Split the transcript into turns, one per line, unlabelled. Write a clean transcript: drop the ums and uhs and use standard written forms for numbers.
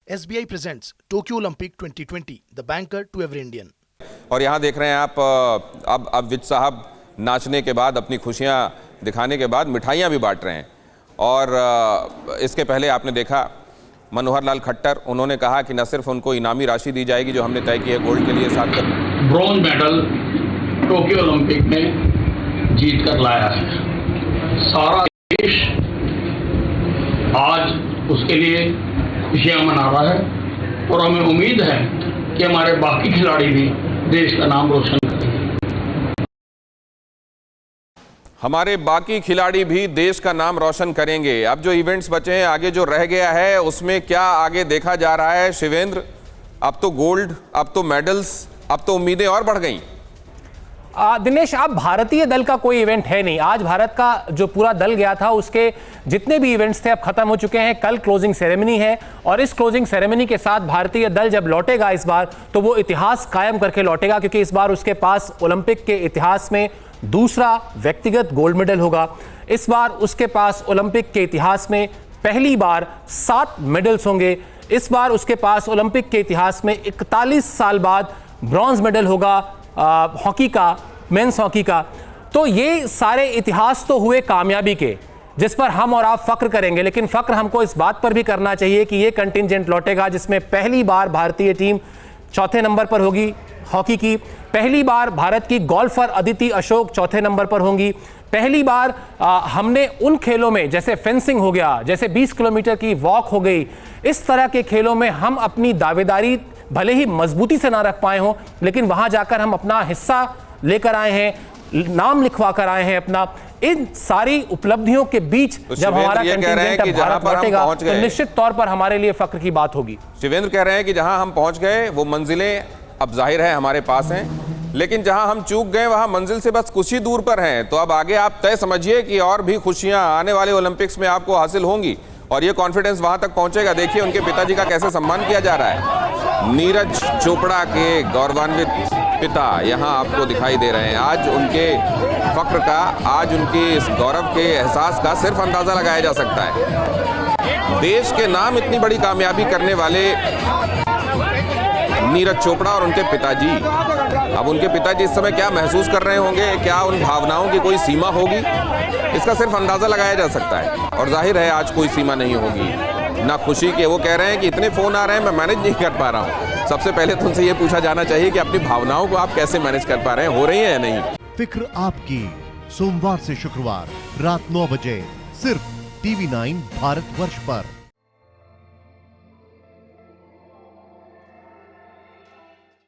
SBI presents Tokyo Olympic 2020, the banker to every Indian.
और यहाँ देख रहे हैं आप अब विज साहब नाचने के बाद, अपनी खुशियाँ दिखाने के बाद मिठाइयाँ भी बांट रहे हैं। और इसके पहले आपने देखा मनोहर लाल खट्टर, उन्होंने कहा कि न सिर्फ उनको इनामी राशि दी जाएगी जो हमने तय की है गोल्ड के लिए 7 crore.
Bronze medal Tokyo Olympic में जीत कर लाया है। सारा देश आज उसके लिए खुशियां मना रहा है और हमें उम्मीद है कि हमारे बाकी खिलाड़ी भी देश का नाम रोशन करेंगे।
हमारे बाकी खिलाड़ी भी देश का नाम रोशन करेंगे। अब जो इवेंट्स बचे हैं, आगे जो रह गया है, उसमें क्या आगे देखा जा रहा है शिवेंद्र? अब तो गोल्ड, अब तो मेडल्स, अब तो उम्मीदें और बढ़ गई।
दिनेश, अब भारतीय दल का कोई इवेंट है नहीं। आज भारत का जो पूरा दल गया था उसके जितने भी इवेंट्स थे अब खत्म हो चुके हैं। कल क्लोजिंग सेरेमनी है और इस क्लोजिंग सेरेमनी के साथ भारतीय दल जब लौटेगा इस बार, तो वो इतिहास कायम करके लौटेगा, क्योंकि इस बार उसके पास ओलंपिक के इतिहास में दूसरा व्यक्तिगत गोल्ड मेडल होगा। इस बार उसके पास ओलंपिक के इतिहास में पहली बार 7 मेडल्स होंगे। इस बार उसके पास ओलंपिक के इतिहास में 41 साल बाद ब्रॉन्ज मेडल होगा हॉकी का, मेंस हॉकी का। तो ये सारे इतिहास तो हुए कामयाबी के, जिस पर हम और आप फख्र करेंगे, लेकिन फख्र हमको इस बात पर भी करना चाहिए कि ये कंटिंजेंट लौटेगा जिसमें पहली बार भारतीय टीम 4थे नंबर पर होगी हॉकी की। पहली बार भारत की गोल्फर अदिति अशोक 4थे नंबर पर होंगी। पहली बार हमने उन खेलों में, जैसे फेंसिंग हो गया, जैसे 20 किलोमीटर की वॉक हो गई, इस तरह के खेलों में हम अपनी दावेदारी भले ही मजबूती से ना रख पाए हों, लेकिन वहां जाकर हम अपना हिस्सा लेकर आए हैं, नाम लिखवा कर आए हैं अपना। इन सारी उपलब्धियों के बीच
तो
जब हमारा कंटिंजेंट अब भारत लौटेगा तो निश्चित तौर पर हमारे लिए फख्र की बात होगी।
शिवेंद्र कह रहे हैं कि जहां हम पहुंच गए वो मंजिलें अब जाहिर है हमारे पास हैं, लेकिन जहां हम चूक गए वहां मंजिल से बस कुछ ही दूर पर हैं। तो अब आगे आप तय समझिए कि और भी खुशियां आने वाले ओलंपिक्स में आपको हासिल होंगी और ये कॉन्फिडेंस वहां तक पहुंचेगा। देखिए उनके पिताजी का कैसे सम्मान किया जा रहा है। नीरज चोपड़ा के गौरवान्वित पिता यहाँ आपको दिखाई दे रहे हैं। आज उनके फख्र का, आज उनके इस गौरव के एहसास का सिर्फ अंदाजा लगाया जा सकता है। देश के नाम इतनी बड़ी कामयाबी करने वाले नीरज चोपड़ा और उनके पिताजी, अब उनके पिताजी इस समय क्या महसूस कर रहे होंगे, क्या उन भावनाओं की कोई सीमा होगी, इसका सिर्फ अंदाजा लगाया जा सकता है। और जाहिर है आज कोई सीमा नहीं होगी ना खुशी के। वो कह रहे हैं कि इतने फोन आ रहे हैं, मैं मैनेज नहीं कर पा रहा हूँ। सबसे पहले तुमसे ये पूछा जाना चाहिए कि अपनी भावनाओं को आप कैसे मैनेज कर पा रहे हैं, हो रही है या नहीं?
फिक्र आपकी, सोमवार से शुक्रवार रात 9 बजे सिर्फ TV9 भारतवर्ष पर।